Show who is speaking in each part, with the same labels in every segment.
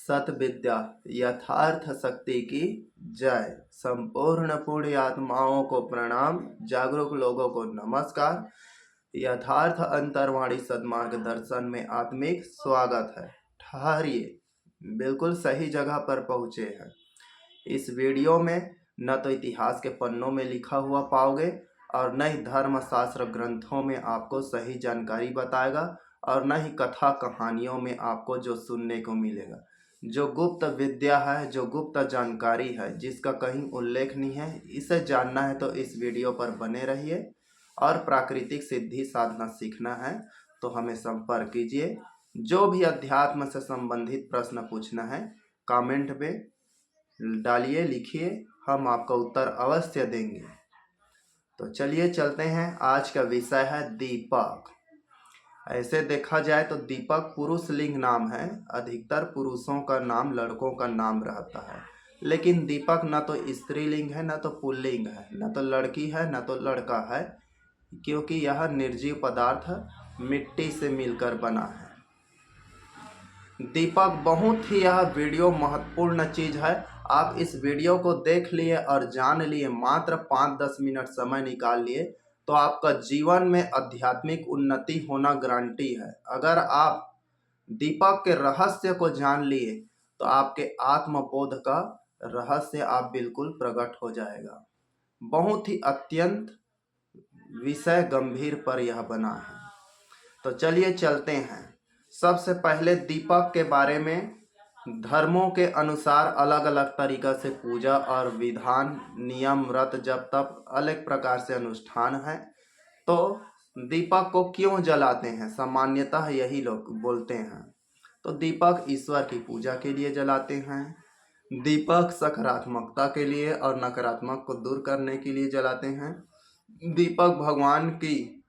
Speaker 1: सत विद्या यथार्थ शक्ति की जय। संपूर्ण पुण्य आत्माओं को प्रणाम, जागरूक लोगों को नमस्कार। यथार्थ अंतर्वाणी सद्मार्ग दर्शन में आत्मिक स्वागत है। ठहरिए, बिल्कुल सही जगह पर पहुँचे हैं। इस वीडियो में न तो इतिहास के पन्नों में लिखा हुआ पाओगे और न ही धर्मशास्त्र ग्रंथों में आपको सही जानकारी बताएगा और न ही कथा कहानियों में आपको जो सुनने को मिलेगा। जो गुप्त विद्या है, जो गुप्त जानकारी है, जिसका कहीं उल्लेख नहीं है, इसे जानना है तो इस वीडियो पर बने रहिए। और प्राकृतिक सिद्धि साधना सीखना है तो हमें संपर्क कीजिए। जो भी अध्यात्म से संबंधित प्रश्न पूछना है कमेंट में डालिए, लिखिए, हम आपका उत्तर अवश्य देंगे। तो चलिए चलते हैं। आज का विषय है दीपक। ऐसे देखा जाए तो दीपक पुरुष लिंग नाम है। अधिकतर पुरुषों का नाम, लड़कों का नाम रहता है, लेकिन दीपक न तो स्त्रीलिंग है, न तो पुल्लिंग है, न तो लड़की है, न तो लड़का है, क्योंकि यह निर्जीव पदार्थ मिट्टी से मिलकर बना है। दीपक बहुत ही यह वीडियो महत्वपूर्ण चीज है। आप इस वीडियो को देख लिए और जान लिए, मात्र 5-10 मिनट समय निकाल लिए तो आपका जीवन में आध्यात्मिक उन्नति होना गारंटी है। अगर आप दीपक के रहस्य को जान लिए तो आपके आत्मबोध का रहस्य आप बिल्कुल प्रकट हो जाएगा। बहुत ही अत्यंत विषय गंभीर पर यह बना है। तो चलिए चलते हैं। सबसे पहले दीपक के बारे में धर्मों के अनुसार अलग अलग तरीका से पूजा और विधान, नियम, व्रत, जप, तप, अलग प्रकार से अनुष्ठान है। तो दीपक को क्यों जलाते हैं, सामान्यतः यही लोग बोलते हैं। तो दीपक ईश्वर की पूजा के लिए जलाते हैं। दीपक सकारात्मकता के लिए और नकारात्मक को दूर करने के लिए जलाते हैं। दीपक भगवान की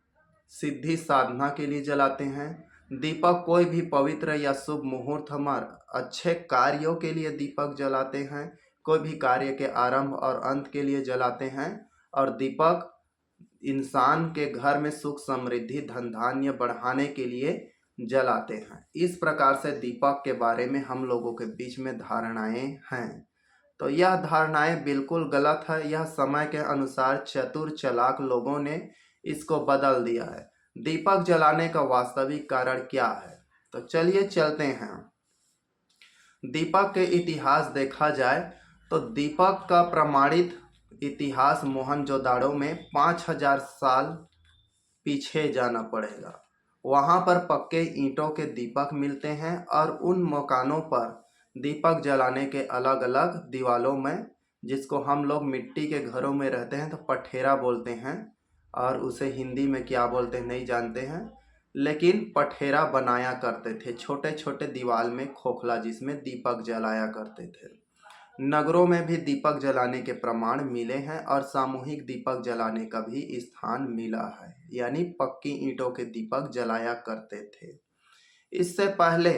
Speaker 1: सिद्धि साधना के लिए जलाते हैं। दीपक कोई भी पवित्र या शुभ मुहूर्त, हमारे अच्छे कार्यों के लिए दीपक जलाते हैं। कोई भी कार्य के आरंभ और अंत के लिए जलाते हैं। और दीपक इंसान के घर में सुख समृद्धि धन धान्य बढ़ाने के लिए जलाते हैं। इस प्रकार से दीपक के बारे में हम लोगों के बीच में धारणाएं हैं। तो यह धारणाएं बिल्कुल गलत है। यह समय के अनुसार चतुर चालाक लोगों ने इसको बदल दिया है। दीपक जलाने का वास्तविक कारण क्या है, तो चलिए चलते हैं। दीपक के इतिहास देखा जाए तो दीपक का प्रमाणित इतिहास मोहनजोदाड़ो में 5000 साल पीछे जाना पड़ेगा। वहां पर पक्के ईंटों के दीपक मिलते हैं और उन मकानों पर दीपक जलाने के अलग अलग दीवालों में, जिसको हम लोग मिट्टी के घरों में रहते हैं तो पठेरा बोलते हैं, और उसे हिंदी में क्या बोलते हैं नहीं जानते हैं, लेकिन पठेरा बनाया करते थे। छोटे छोटे दीवार में खोखला जिसमें दीपक जलाया करते थे। नगरों में भी दीपक जलाने के प्रमाण मिले हैं और सामूहिक दीपक जलाने का भी स्थान मिला है, यानी पक्की ईंटों के दीपक जलाया करते थे। इससे पहले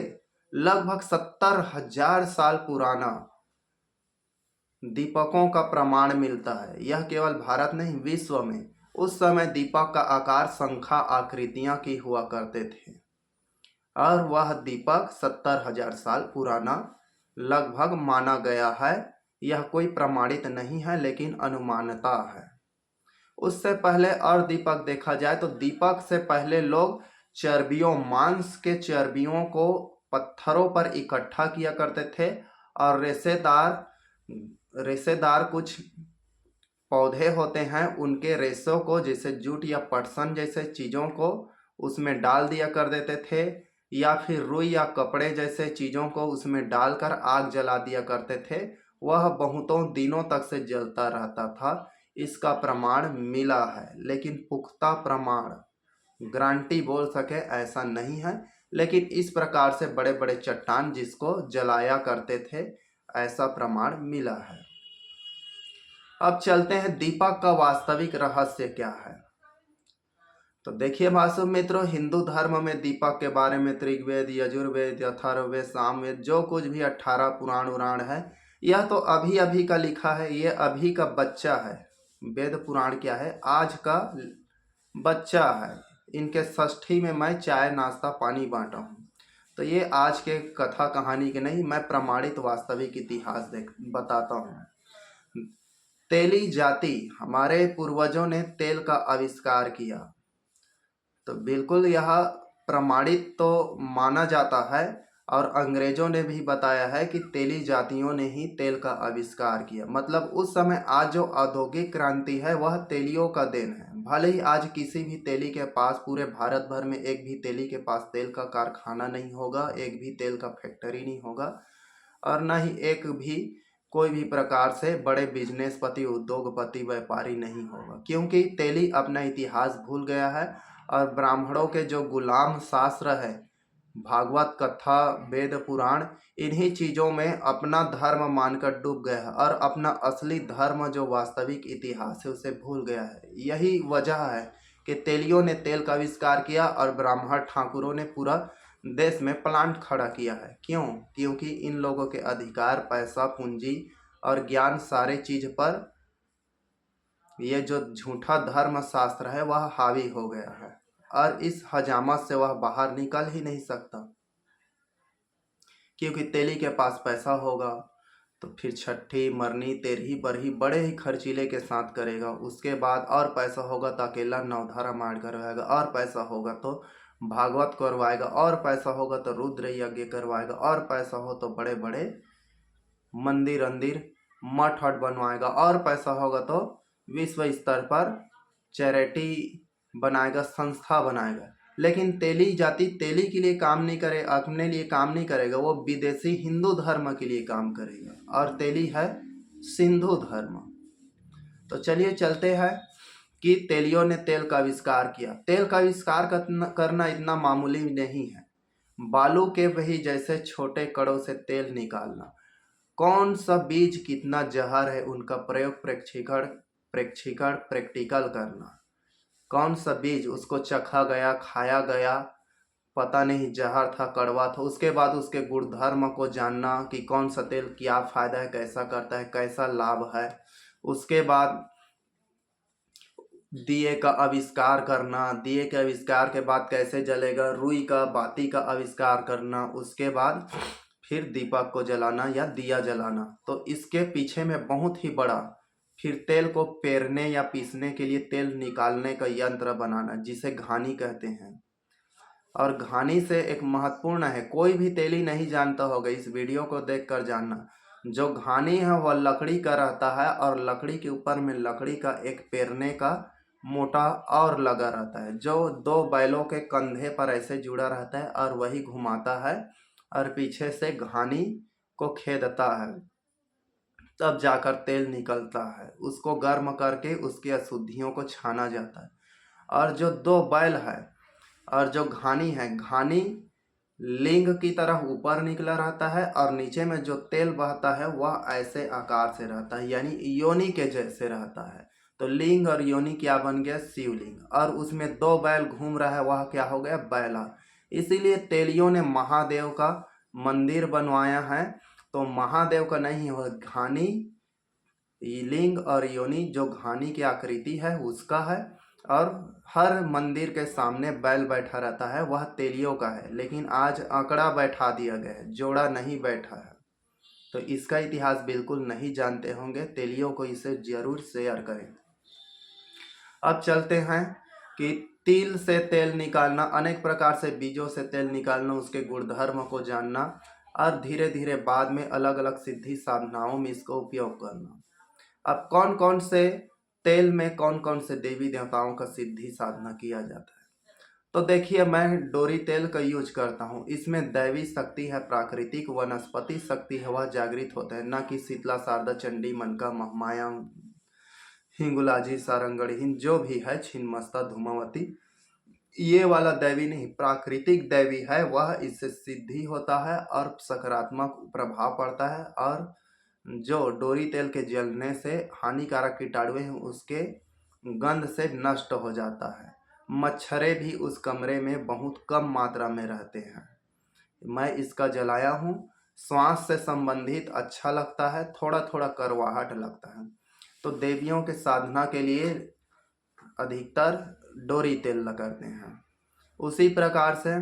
Speaker 1: लगभग 70,000 साल पुराना दीपकों का प्रमाण मिलता है। यह केवल भारत नहीं, विश्व में उस समय दीपक का आकार शंखा आकृतियां की हुआ करते थे और वह दीपक 70,000 साल पुराना लगभग माना गया है। यह कोई प्रमाणित नहीं है, लेकिन अनुमानता है। उससे पहले और दीपक देखा जाए तो दीपक से पहले लोग चर्बियों, मांस के चर्बियों को पत्थरों पर इकट्ठा किया करते थे और रेशेदार कुछ पौधे होते हैं, उनके रेशों को, जैसे जूट या पटसन जैसे चीज़ों को उसमें डाल दिया कर देते थे, या फिर रुई या कपड़े जैसे चीज़ों को उसमें डालकर आग जला दिया करते थे। वह बहुतों दिनों तक से जलता रहता था। इसका प्रमाण मिला है, लेकिन पुख्ता प्रमाण गारंटी बोल सके ऐसा नहीं है। लेकिन इस प्रकार से बड़े बड़े चट्टान जिसको जलाया करते थे, ऐसा प्रमाण मिला है। अब चलते हैं दीपक का वास्तविक रहस्य क्या है। तो देखिए भाषा मित्रों, हिंदू धर्म में दीपक के बारे में ऋग्वेद, यजुर्वेद, अथर्ववेद, सामवेद, जो कुछ भी 18 पुराण उराण है, यह तो अभी अभी का लिखा है। ये अभी का बच्चा है। वेद पुराण क्या है, आज का बच्चा है। इनके षष्ठी में मैं चाय नाश्ता पानी बांटा हूँ। तो तो ये आज के कथा कहानी के नहीं, मैं प्रमाणित वास्तविक इतिहास बताता हूँ। तेली जाति, हमारे पूर्वजों ने तेल का आविष्कार किया, तो बिल्कुल यह प्रमाणित तो माना जाता है। और अंग्रेजों ने भी बताया है कि तेली जातियों ने ही तेल का आविष्कार किया। मतलब उस समय आज जो औद्योगिक क्रांति है वह तेलियों का देन है। भले ही आज किसी भी तेली के पास, पूरे भारत भर में एक भी तेली के पास तेल का कारखाना नहीं होगा, एक भी तेल का फैक्ट्री नहीं होगा, और न ही एक भी कोई भी प्रकार से बड़े बिजनेसपति, उद्योगपति, व्यापारी नहीं होगा, क्योंकि तेली अपना इतिहास भूल गया है। और ब्राह्मणों के जो गुलाम शास्त्र है, भागवत कथा, वेद पुराण, इन्हीं चीज़ों में अपना धर्म मानकर डूब गया है और अपना असली धर्म जो वास्तविक इतिहास है उसे भूल गया है। यही वजह है कि तेलियों ने तेल का आविष्कार किया और ब्राह्मण ठाकुरों ने पूरा देश में प्लांट खड़ा किया है। क्यों? क्योंकि इन लोगों के अधिकार, पैसा, पूंजी और ज्ञान, सारे चीज पर ये जो झूठा धर्म शास्त्र है वह हावी हो गया है और इस हजामत से वह बाहर निकल ही नहीं सकता। क्योंकि तेली के पास पैसा होगा तो फिर छठी, मरनी, तेरही, बरही बड़े ही खर्चीले के साथ करेगा। उसके बाद और पैसा होगा तो अकेला नवधारा मार करवाएगा, और पैसा होगा तो भागवत करवाएगा, और पैसा होगा तो रुद्र यज्ञ करवाएगा, और पैसा हो तो बड़े बड़े मंदिर अंदिर, मठ हट बनवाएगा, और पैसा होगा तो विश्व स्तर पर चैरिटी बनाएगा, संस्था बनाएगा। लेकिन तेली जाति तेली के लिए काम नहीं करे, अपने लिए काम नहीं करेगा, वो विदेशी हिंदू धर्म के लिए काम करेगा। और तेली है सिंधु धर्म। तो चलिए चलते हैं कि तेलियों ने तेल का आविष्कार किया। तेल का आविष्कार करना इतना मामूली नहीं है। बालू के वही जैसे छोटे कड़ों से तेल निकालना, कौन सा बीज कितना जहर है उनका प्रयोग प्रैक्टिकल करना, कौन सा बीज उसको चखा गया, खाया गया, पता नहीं जहर था, कड़वा था, उसके बाद उसके गुणधर्म को जानना कि कौन सा तेल क्या फायदा है, कैसा करता है, कैसा लाभ है। उसके बाद दिए का आविष्कार करना, दिए के आविष्कार के बाद कैसे जलेगा, रुई का बाती का आविष्कार करना, उसके बाद फिर दीपक को जलाना या दिया जलाना। तो इसके पीछे में बहुत ही बड़ा, फिर तेल को पेरने या पीसने के लिए तेल निकालने का यंत्र बनाना, जिसे घानी कहते हैं। और घानी से एक महत्वपूर्ण है, कोई भी तेली नहीं जानता होगा, इस वीडियो को देखकर जानना। जो घानी है वह लकड़ी का रहता है और लकड़ी के ऊपर में लकड़ी का एक पेरने का मोटा और लगा रहता है, जो दो बैलों के कंधे पर ऐसे जुड़ा रहता है और वही घुमाता है और पीछे से घानी को खेदता है, तब जाकर तेल निकलता है। उसको गर्म करके उसकी अशुद्धियों को छाना जाता है। और जो दो बैल है और जो घानी है, घानी लिंग की तरह ऊपर निकला रहता है और नीचे में जो तेल बहता है वह ऐसे आकार से रहता है, यानी योनि के जैसे रहता है। तो लिंग और योनि क्या बन गया? शिवलिंग। और उसमें दो बैल घूम रहा है, वह क्या हो गया? बैला। इसीलिए तेलियों ने महादेव का मंदिर बनवाया है। तो महादेव का नहीं हो, घानी, लिंग और योनि जो घानी की आकृति है उसका है। और हर मंदिर के सामने बैल बैठा रहता है, वह तेलियों का है। लेकिन आज आंकड़ा बैठा दिया गया है, जोड़ा नहीं बैठा है। तो इसका इतिहास बिल्कुल नहीं जानते होंगे, तेलियों को इसे जरूर शेयर करें। अब चलते हैं कि तिल से तेल निकालना, अनेक प्रकार से बीजों से तेल निकालना, उसके गुणधर्म को जानना और धीरे धीरे बाद में अलग अलग सिद्धि साधनाओं में इसको उपयोग करना। अब कौन कौन से तेल में कौन कौन से देवी देवताओं का सिद्धि साधना किया जाता है, तो देखिए मैं डोरी तेल का यूज करता हूँ। इसमें दैवी शक्ति है, प्राकृतिक वनस्पति शक्ति है, वह जागृत होता है, न कि शीतला, शारदा, चंडी, मनका, महामाया, हिंगुलाजी, सारंगढ़ी, जो भी है, छिन्नमस्ता, धूमावती, ये वाला दैवी नहीं, प्राकृतिक दैवी है, वह इससे सिद्धि होता है और सकारात्मक प्रभाव पड़ता है। और जो डोरी तेल के जलने से हानिकारक कीटाणु हैं उसके गंध से नष्ट हो जाता है। मच्छरें भी उस कमरे में बहुत कम मात्रा में रहते हैं। मैं इसका जलाया हूँ, श्वास से संबंधित अच्छा लगता है, थोड़ा थोड़ा करवाहट लगता है। तो देवियों के साधना के लिए अधिकतर डोरी तेल लगाते हैं। उसी प्रकार से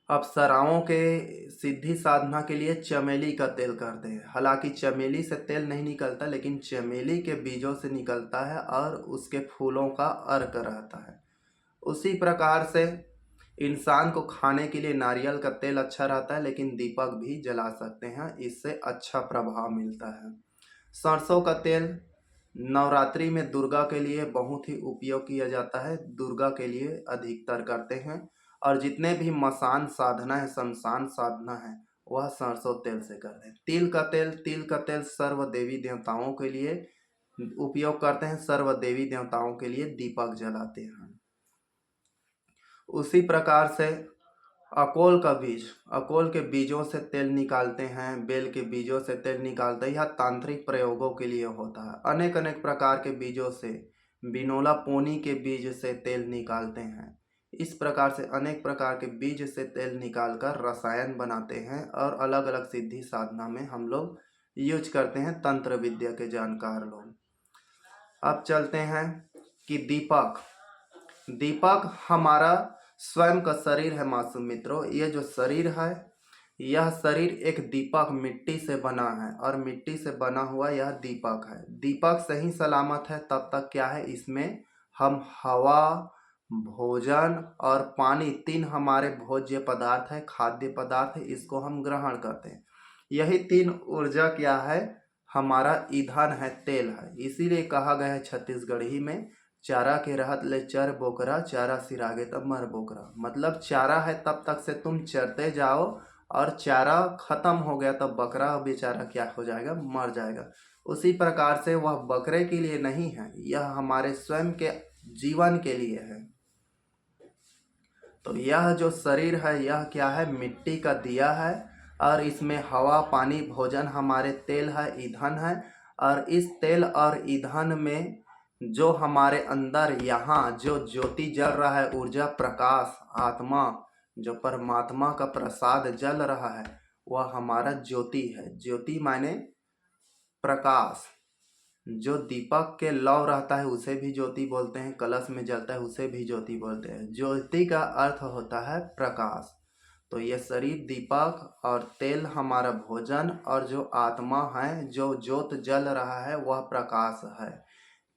Speaker 1: अप्सराओं के सिद्धि साधना के लिए चमेली का तेल करते हैं। हालांकि चमेली से तेल नहीं निकलता, लेकिन चमेली के बीजों से निकलता है और उसके फूलों का अर्क रहता है। उसी प्रकार से इंसान को खाने के लिए नारियल का तेल अच्छा रहता है, लेकिन दीपक भी जला सकते हैं, इससे अच्छा प्रभाव मिलता है। सरसों का तेल नवरात्रि में दुर्गा के लिए बहुत ही उपयोग किया जाता है, दुर्गा के लिए अधिकतर करते हैं। और जितने भी मसान साधना है, शमशान साधना है, वह सरसों तेल से करते हैं। तिल का तेल सर्व देवी देवताओं के लिए उपयोग करते हैं, सर्व देवी देवताओं के लिए दीपक जलाते हैं। उसी प्रकार से अकोल का बीज, अकोल के बीजों से तेल निकालते हैं, बेल के बीजों से तेल निकालते हैं। यह तांत्रिक प्रयोगों के लिए होता है। अनेक अनेक प्रकार के बीजों से, बिनोला पोनी के बीज से तेल निकालते हैं। इस प्रकार से अनेक प्रकार के बीज से तेल निकालकर रसायन बनाते हैं और अलग अलग सिद्धि साधना में हम लोग यूज करते हैं, तंत्र विद्या के जानकार लोग। अब चलते हैं कि दीपक हमारा स्वयं का शरीर है। मासूम मित्रों, ये जो शरीर है, यह शरीर एक दीपक मिट्टी से बना है और मिट्टी से बना हुआ यह दीपक है। दीपक सही सलामत है तब तक क्या है, इसमें हम हवा, भोजन और पानी, तीन हमारे भोज्य पदार्थ है, खाद्य पदार्थ है, इसको हम ग्रहण करते हैं। यही तीन ऊर्जा क्या है, हमारा ईंधन है, तेल है। इसीलिए कहा गया है छत्तीसगढ़ी में, चारा के रहत ले चर बोकरा, चारा सिरागे तब मर बोकरा। मतलब चारा है तब तक से तुम चरते जाओ, और चारा खत्म हो गया तब बकरा बेचारा क्या हो जाएगा, मर जाएगा। उसी प्रकार से वह बकरे के लिए नहीं है, यह हमारे स्वयं के जीवन के लिए है। तो यह जो शरीर है, यह क्या है, मिट्टी का दिया है और इसमें हवा, पानी, भोजन हमारे तेल है, ईंधन है। और इस तेल और ईंधन में जो हमारे अंदर यहाँ जो ज्योति जल रहा है, ऊर्जा, प्रकाश, आत्मा, जो परमात्मा का प्रसाद जल रहा है, वह हमारा ज्योति है। ज्योति माने प्रकाश। जो दीपक के लौ रहता है उसे भी ज्योति बोलते हैं, कलश में जलता है उसे भी ज्योति बोलते हैं। ज्योति का अर्थ होता है प्रकाश। तो ये शरीर दीपक और तेल हमारा भोजन, और जो आत्मा है, जो ज्योत जल रहा है, वह प्रकाश है।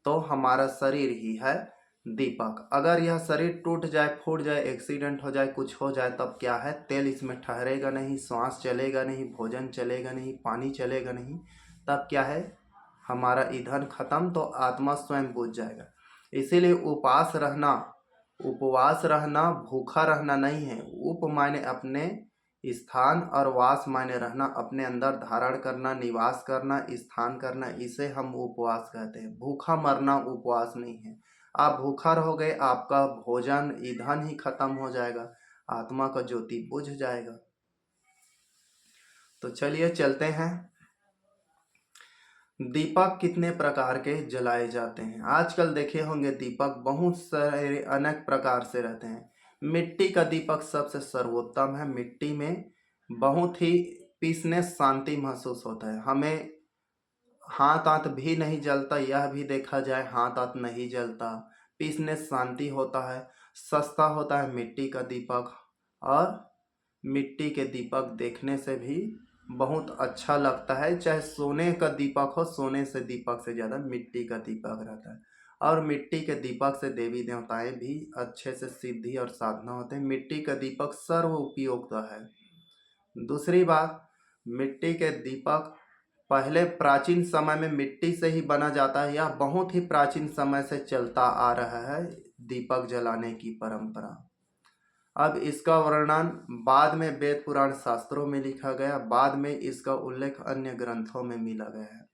Speaker 1: तो हमारा शरीर ही है दीपक। अगर यह शरीर टूट जाए, फूट जाए, एक्सीडेंट हो जाए, कुछ हो जाए, तब क्या है, तेल इसमें ठहरेगा नहीं, सांस चलेगा नहीं, भोजन चलेगा नहीं, पानी चलेगा नहीं। तब क्या है, हमारा ईंधन खत्म, तो आत्मा स्वयं बुझ जाएगा। इसीलिए उपवास रहना भूखा रहना नहीं है। उप माने अपने स्थान और वास माने रहना, अपने अंदर धारण करना, निवास करना, स्थान करना, इसे हम उपवास कहते हैं। भूखा मरना उपवास नहीं है। आप भूखा रहोगे, आपका भोजन, ईंधन ही खत्म हो जाएगा, आत्मा का ज्योति बुझ जाएगा। तो चलिए चलते हैं, दीपक कितने प्रकार के जलाए जाते हैं। आजकल देखे होंगे दीपक बहुत सारे अनेक प्रकार से रहते हैं। मिट्टी का दीपक सबसे सर्वोत्तम है। मिट्टी में बहुत ही पीसने शांति महसूस होता है। हमें हाथ आंत भी नहीं जलता, यह भी देखा जाए, हाथ आंत नहीं जलता, पीसने शांति होता है, सस्ता होता है मिट्टी का दीपक। और मिट्टी के दीपक देखने से भी बहुत अच्छा लगता है। चाहे सोने का दीपक हो, सोने से दीपक से ज़्यादा मिट्टी का दीपक रहता है। और मिट्टी के दीपक से देवी देवताएं भी अच्छे से सिद्धि और साधना होते हैं। मिट्टी का दीपक सर्व उपयोगिता है। दूसरी बात, मिट्टी के दीपक पहले प्राचीन समय में मिट्टी से ही बना जाता है। यह बहुत ही प्राचीन समय से चलता आ रहा है, दीपक जलाने की परंपरा। अब इसका वर्णन बाद में वेद पुराण शास्त्रों में लिखा गया, बाद में इसका उल्लेख अन्य ग्रंथों में मिला गया है।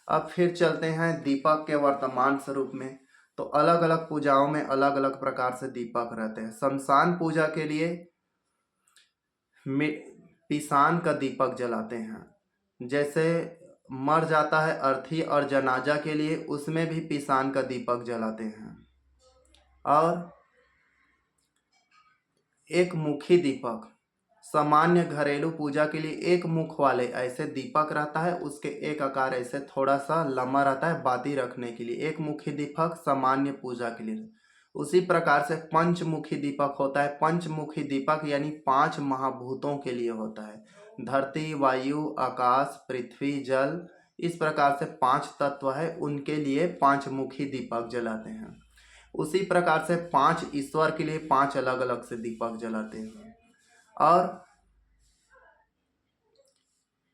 Speaker 1: अब फिर चलते हैं दीपक के वर्तमान स्वरूप में। तो अलग अलग पूजाओं में अलग अलग प्रकार से दीपक रहते हैं। शमशान पूजा के लिए पिसान का दीपक जलाते हैं। जैसे मर जाता है अर्थी और जनाजा के लिए, उसमें भी पिसान का दीपक जलाते हैं। और एक मुखी दीपक, सामान्य घरेलू पूजा के लिए एक मुख वाले ऐसे दीपक रहता है, उसके एक आकार ऐसे थोड़ा सा लंबा रहता है बाती रखने के लिए। एक मुखी दीपक सामान्य पूजा के लिए। उसी प्रकार से पंचमुखी दीपक होता है। पंचमुखी दीपक यानी 5 महाभूतों के लिए होता है। धरती, वायु, आकाश, पृथ्वी, जल, इस प्रकार से 5 तत्व है, उनके लिए 5 मुखी दीपक जलाते हैं। उसी प्रकार से 5 ईश्वर के लिए 5 अलग अलग से दीपक जलाते हैं। और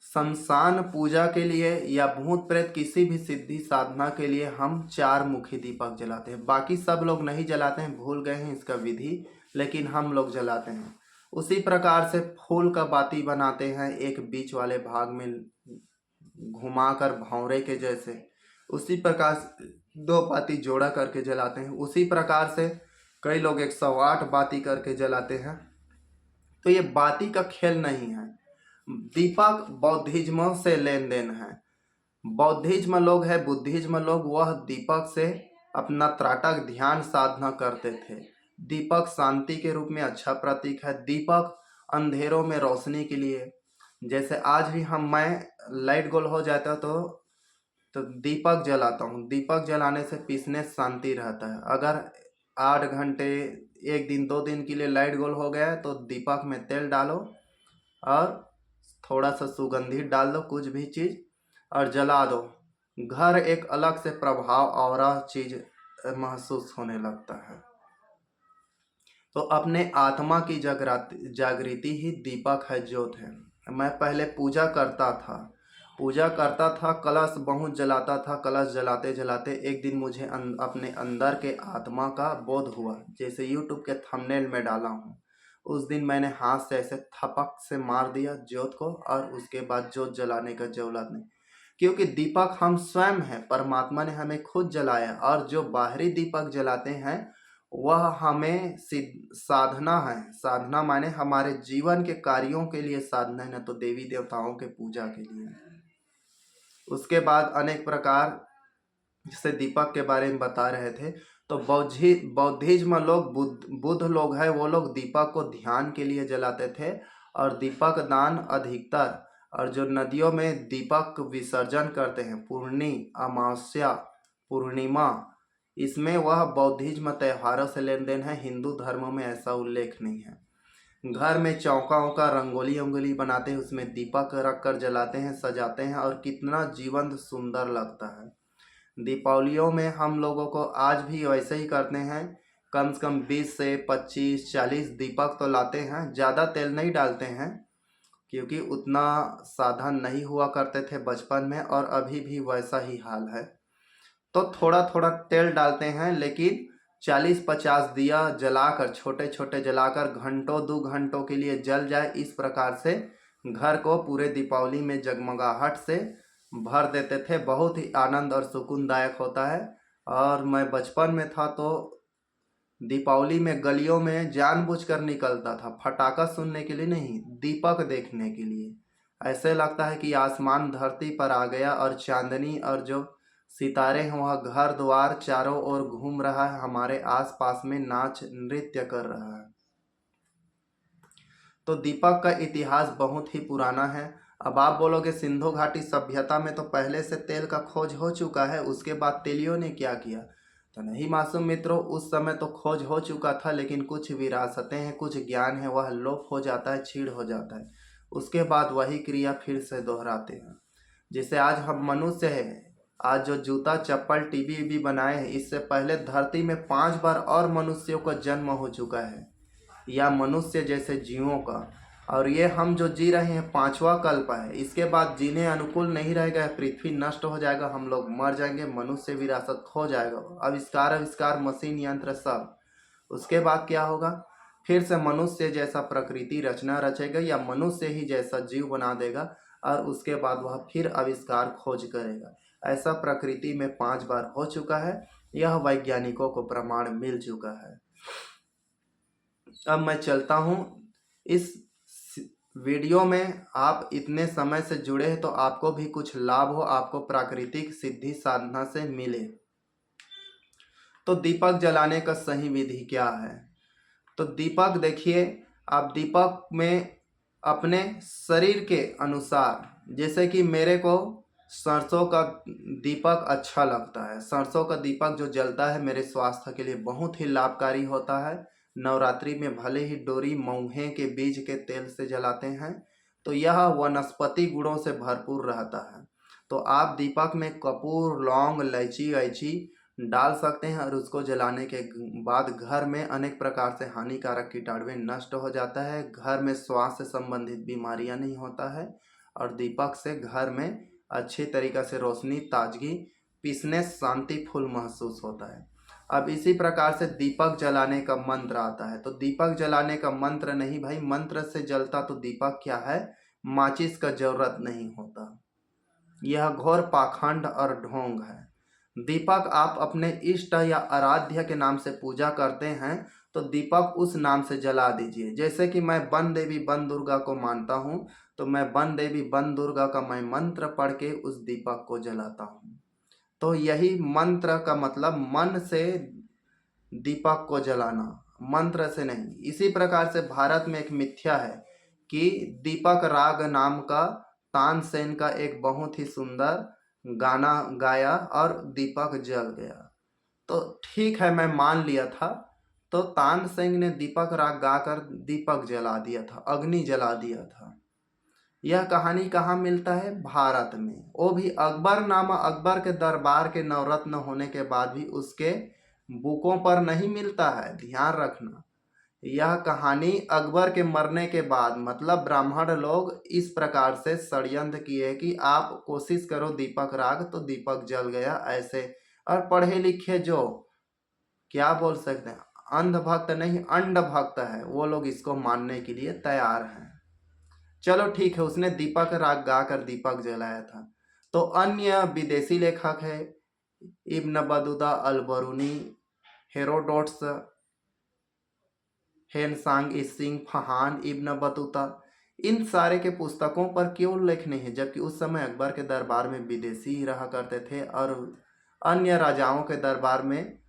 Speaker 1: शमशान पूजा के लिए या भूत प्रेत किसी भी सिद्धि साधना के लिए हम 4 मुखी दीपक जलाते हैं। बाकी सब लोग नहीं जलाते हैं, भूल गए हैं इसका विधि, लेकिन हम लोग जलाते हैं। उसी प्रकार से फूल का बाती बनाते हैं, एक बीच वाले भाग में घुमाकर भौरे के जैसे, उसी प्रकार से 2 बाती जोड़ा करके जलाते हैं। उसी प्रकार से कई लोग 108 बाती करके जलाते हैं। तो ये बाती का खेल नहीं है। दीपक बौद्धिज्म से लेन देन है। बौद्धिज्म लोग है, बुद्धिज्म लोग, वह दीपक से अपना त्राटक ध्यान साधना करते थे। दीपक शांति के रूप में अच्छा प्रतीक है। दीपक अंधेरों में रोशनी के लिए, जैसे आज भी मैं लाइट गोल हो जाता तो दीपक जलाता हूँ। दीपक जलाने से पीसने शांति रहता है। अगर 8 घंटे, 1 दिन 2 दिन के लिए लाइट गोल हो गया है तो दीपक में तेल डालो और थोड़ा सा सुगंधित डाल दो, कुछ भी चीज़, और जला दो। घर एक अलग से प्रभाव और चीज महसूस होने लगता है। तो अपने आत्मा की जागृति ही दीपक है, ज्योत है। मैं पहले पूजा करता था, कलश बहुत जलाता था। कलश जलाते जलाते एक दिन मुझे अपने अंदर के आत्मा का बोध हुआ, जैसे यूट्यूब के थंबनेल में डाला हूँ। उस दिन मैंने हाथ से ऐसे थपक से मार दिया ज्योत को, और उसके बाद ज्योत जलाने का जरूरत नहीं, क्योंकि दीपक हम स्वयं हैं। परमात्मा ने हमें खुद जलाया, और जो बाहरी दीपक जलाते हैं वह हमें साधना है। साधना माने हमारे जीवन के कार्यों के लिए साधना है, न तो देवी देवताओं के पूजा के लिए। उसके बाद अनेक प्रकार से दीपक के बारे में बता रहे थे। तो बौद्धिज्म लोग, बुद्ध लोग हैं, वो लोग दीपक को ध्यान के लिए जलाते थे, और दीपक दान अधिकतर, और जो नदियों में दीपक विसर्जन करते हैं, पूर्णी, अमावस्या, पूर्णिमा, इसमें वह बौद्धिज्म त्योहारों से लेन देन है। हिंदू धर्म में ऐसा उल्लेख नहीं है। घर में चौका का रंगोली अंगोली बनाते हैं, उसमें दीपक रख कर जलाते हैं, सजाते हैं, और कितना जीवंत सुंदर लगता है। दीपावलियों में हम लोगों को आज भी वैसे ही करते हैं। कम से कम 20 से 25 40 दीपक तो लाते हैं। ज़्यादा तेल नहीं डालते हैं, क्योंकि उतना साधन नहीं हुआ करते थे बचपन में, और अभी भी वैसा ही हाल है। तो थोड़ा थोड़ा तेल डालते हैं, लेकिन 40-50 दिया जलाकर, छोटे छोटे जलाकर, घंटों 2 घंटों के लिए जल जाए, इस प्रकार से घर को पूरे दीपावली में जगमगाहट से भर देते थे। बहुत ही आनंद और सुकूनदायक होता है। और मैं बचपन में था तो दीपावली में गलियों में जानबूझकर निकलता था, फटाका सुनने के लिए नहीं, दीपक देखने के लिए। ऐसे लगता है कि आसमान धरती पर आ गया, और चांदनी और जो सितारे हैं वह घर द्वार चारों ओर घूम रहा है, हमारे आसपास में नाच नृत्य कर रहा है। तो दीपक का इतिहास बहुत ही पुराना है। अब आप बोलोगे सिंधु घाटी सभ्यता में तो पहले से तेल का खोज हो चुका है, उसके बाद तेलियों ने क्या किया? तो नहीं मासूम मित्रों, उस समय तो खोज हो चुका था, लेकिन कुछ विरासतें हैं, कुछ ज्ञान है, वह लोप हो जाता है, छीड़ हो जाता है। उसके बाद वही क्रिया फिर से दोहराते हैं। जैसे आज हम मनुष्य है, आज जो जूता चप्पल टीवी भी बनाए हैं, इससे पहले धरती में 5 बार और मनुष्यों का जन्म हो चुका है, या मनुष्य जैसे जीवों का। और ये हम जो जी रहे हैं 5वां कल्प है। इसके बाद जीने अनुकूल नहीं रहेगा, पृथ्वी नष्ट हो जाएगा, हम लोग मर जाएंगे, मनुष्य विरासत खो जाएगा, आविष्कार मशीन यंत्र सब। उसके बाद क्या होगा? फिर से मनुष्य जैसा प्रकृति रचना रचेगा, या मनुष्य ही जैसा जीव बना देगा, और उसके बाद वह फिर आविष्कार खोज करेगा। ऐसा प्रकृति में 5 बार हो चुका है, यह वैज्ञानिकों को प्रमाण मिल चुका है। अब मैं चलता हूँ। इस वीडियो में आप इतने समय से जुड़े हैं तो आपको भी कुछ लाभ हो, आपको प्राकृतिक सिद्धि साधना से मिले। तो दीपक जलाने का सही विधि क्या है? तो दीपक देखिए, आप दीपक में अपने शरीर के अनुसार, जैसे कि मेरे को सरसों का दीपक अच्छा लगता है। सरसों का दीपक जो जलता है मेरे स्वास्थ्य के लिए बहुत ही लाभकारी होता है। नवरात्रि में भले ही डोरी मऊहे के बीज के तेल से जलाते हैं, तो यह वनस्पति गुणों से भरपूर रहता है। तो आप दीपक में कपूर, लौंग, इलायची इलायची डाल सकते हैं और उसको जलाने के बाद घर में अनेक प्रकार से हानिकारक कीटाणु नष्ट हो जाता है। घर में स्वास्थ्य से संबंधित बीमारियां नहीं होता है और दीपक से घर में अच्छी तरीक़े से रोशनी, ताजगी, पीसने शांति फुल महसूस होता है। अब इसी प्रकार से दीपक जलाने का मंत्र आता है। तो दीपक जलाने का मंत्र नहीं भाई, मंत्र से जलता तो दीपक क्या है, माचिस का जरूरत नहीं होता। यह घोर पाखंड और ढोंग है। दीपक आप अपने इष्ट या आराध्य के नाम से पूजा करते हैं तो दीपक उस नाम से जला दीजिए। जैसे कि मैं वन देवी वन दुर्गा को मानता हूँ, तो मैं वन देवी वन दुर्गा का मैं मंत्र पढ़ के उस दीपक को जलाता हूँ। तो यही मंत्र का मतलब, मन से दीपक को जलाना, मंत्र से नहीं। इसी प्रकार से भारत में एक मिथ्या है कि दीपक राग नाम का तानसेन का एक बहुत ही सुंदर गाना गाया और दीपक जल गया। तो ठीक है, मैं मान लिया था। तो तानसेन ने दीपक राग गाकर दीपक जला दिया था, अग्नि जला दिया था। यह कहानी कहाँ मिलता है? भारत में। वो भी अकबरनामा, अकबर के दरबार के नवरत्न होने के बाद भी उसके बुकों पर नहीं मिलता है, ध्यान रखना। यह कहानी अकबर के मरने के बाद, मतलब ब्राह्मण लोग इस प्रकार से षड्यंत्र किए कि आप कोशिश करो दीपक राग, तो दीपक जल गया ऐसे। और पढ़े लिखे जो क्या बोल सकते हैं, अंधभक्त नहीं अंधभक्त है, वो लोग इसको मानने के लिए तैयार हैं। चलो ठीक है, उसने दीपक राग गाकर दीपक जलाया था। तो अन्य विदेशी लेखक है Ibn Battuta, Al Biruni, Herodotus, Hiuen Tsang I Tsing, Fa Hien, Ibn Battuta, इन सारे के पुस्तकों पर क्यों उल्लेख नहीं है? जबकि उस समय अकबर के दरबार में विदेशी ही रहा करते थे और अन्य राजाओं के दरबार में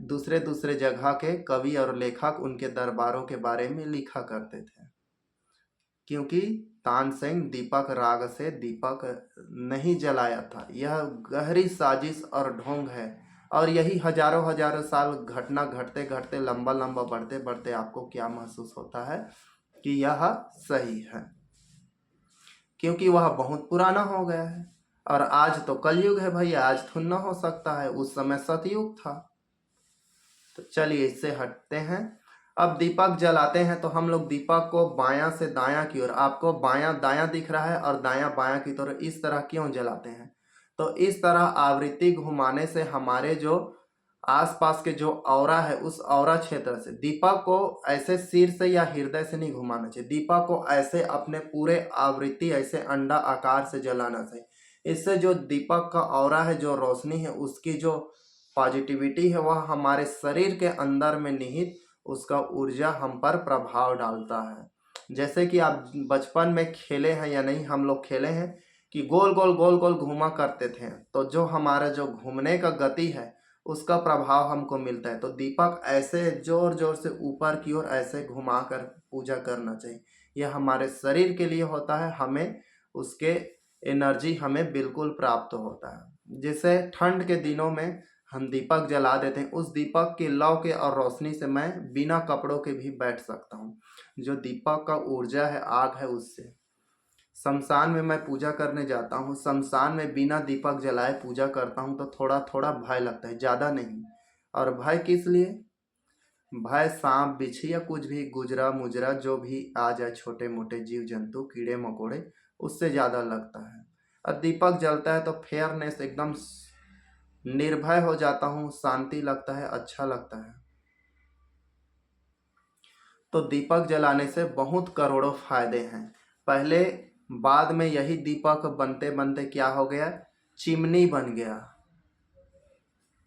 Speaker 1: दूसरे दूसरे जगह के कवि और लेखक उनके दरबारों के बारे में लिखा करते थे। क्योंकि तानसेन दीपक राग से दीपक नहीं जलाया था। यह गहरी साजिश और ढोंग है और यही हजारों हजारों साल घटना घटते घटते लंबा लंबा बढ़ते बढ़ते आपको क्या महसूस होता है कि यह सही है, क्योंकि वह बहुत पुराना हो गया है। और आज तो कलयुग है भैया, आज थोड़ा ना हो सकता है, उस समय सतयुग था। तो चलिए इससे हटते हैं। अब दीपक जलाते हैं तो हम लोग दीपक को बायां से दायां की ओर, आपको बायां दायां दिख रहा है और दायां बायां की तरफ इस तरह क्यों जलाते हैं? तो इस तरह आवृत्ति घुमाने से हमारे जो आसपास के जो औरा है, उस औरा क्षेत्र से दीपक को ऐसे सिर से या हृदय से नहीं घुमाना चाहिए। दीपक को ऐसे अपने पूरे आवृत्ति ऐसे अंडा आकार से जलाना चाहिए। इससे जो दीपक का औरा है, जो रोशनी है, उसकी जो पॉजिटिविटी है, वह हमारे शरीर के अंदर में निहित उसका ऊर्जा हम पर प्रभाव डालता है। जैसे कि आप बचपन में खेले हैं या नहीं, हम लोग खेले हैं कि गोल गोल गोल गोल घूमा करते थे, तो जो हमारा जो घूमने का गति है उसका प्रभाव हमको मिलता है। तो दीपक ऐसे जोर जोर से ऊपर की ओर ऐसे घुमा कर पूजा करना चाहिए। यह हमारे शरीर के लिए होता है, हमें उसके एनर्जी हमें बिल्कुल प्राप्त होता है। जैसे ठंड के दिनों में हम दीपक जला देते हैं, उस दीपक की लौ के और रोशनी से मैं बिना कपड़ों के भी बैठ सकता हूँ। जो दीपक का ऊर्जा है, आग है, उससे शमशान में मैं पूजा करने जाता हूँ, शमशान में बिना दीपक जलाए पूजा करता हूँ तो थोड़ा थोड़ा भय लगता है, ज़्यादा नहीं। और भय किस लिए? भय सांप बिच्छू या कुछ भी गुजरा मुजरा जो भी आ जाए, छोटे मोटे जीव जंतु, कीड़े मकोड़े, उससे ज़्यादा लगता है। और दीपक जलता है तो फेयरनेस एकदम निर्भय हो जाता हूँ, शांति लगता है, अच्छा लगता है। तो दीपक जलाने से बहुत करोड़ों फायदे हैं। पहले बाद में यही दीपक बनते बनते क्या हो गया, चिमनी बन गया,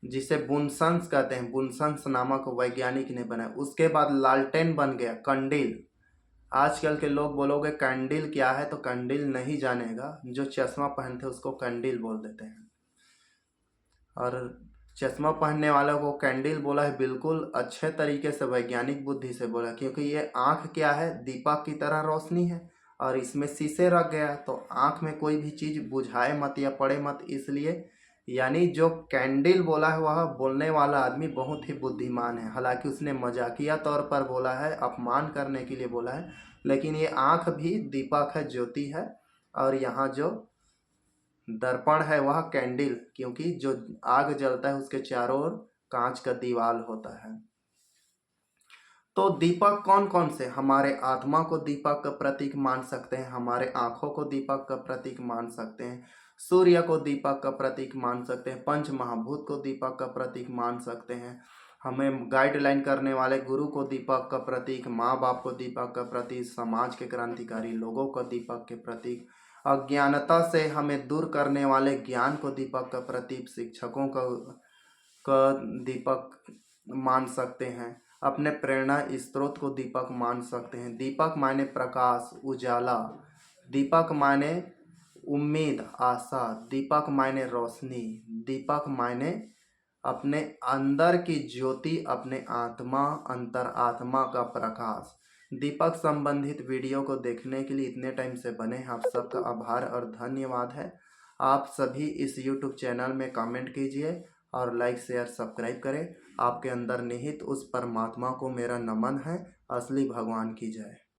Speaker 1: जिसे बुनसंस कहते हैं। बुनसंस नामक वैज्ञानिक ने बनाया। उसके बाद लालटेन बन गया, कंडील। आजकल के लोग बोलोगे कैंडल क्या है, तो कैंडल नहीं जानेगा, जो चश्मा पहनते उसको कैंडल बोल देते हैं। और चश्मा पहनने वालों को कैंडल बोला है, बिल्कुल अच्छे तरीके से वैज्ञानिक बुद्धि से बोला, क्योंकि ये आँख क्या है, दीपक की तरह रोशनी है। और इसमें शीशे रख गया तो आँख में कोई भी चीज़ बुझाए मत या पड़े मत, इसलिए यानी जो कैंडल बोला है वह बोलने वाला आदमी बहुत ही बुद्धिमान है। हालांकि उसने मजाकिया तौर पर बोला है, अपमान करने के लिए बोला है, लेकिन ये आँख भी दीपक है, ज्योति है। और यहाँ जो दर्पण है वह कैंडल, क्योंकि जो आग जलता है उसके चारों ओर कांच का दीवार होता है। तो दीपक कौन कौन से? हमारे आत्मा को दीपक का प्रतीक मान सकते हैं, हमारे आंखों को दीपक का प्रतीक मान सकते हैं, सूर्य को दीपक का प्रतीक मान सकते हैं, पंच महाभूत को दीपक का प्रतीक मान सकते हैं, हमें गाइडलाइन करने वाले गुरु को दीपक का प्रतीक, माँ बाप को दीपक का प्रतीक, समाज के क्रांतिकारी लोगों को दीपक के प्रतीक, अज्ञानता से हमें दूर करने वाले ज्ञान को दीपक का प्रतीक, शिक्षकों का दीपक मान सकते हैं, अपने प्रेरणा स्रोत को दीपक मान सकते हैं। दीपक माने प्रकाश, उजाला, दीपक माने उम्मीद, आशा, दीपक माने रोशनी, दीपक माने अपने अंदर की ज्योति, अपने आत्मा, अंतर आत्मा का प्रकाश। दीपक संबंधित वीडियो को देखने के लिए इतने टाइम से बने आप सबका आभार और धन्यवाद है। आप सभी इस YouTube चैनल में कमेंट कीजिए और लाइक शेयर सब्सक्राइब करें। आपके अंदर निहित उस परमात्मा को मेरा नमन है। असली भगवान की जय।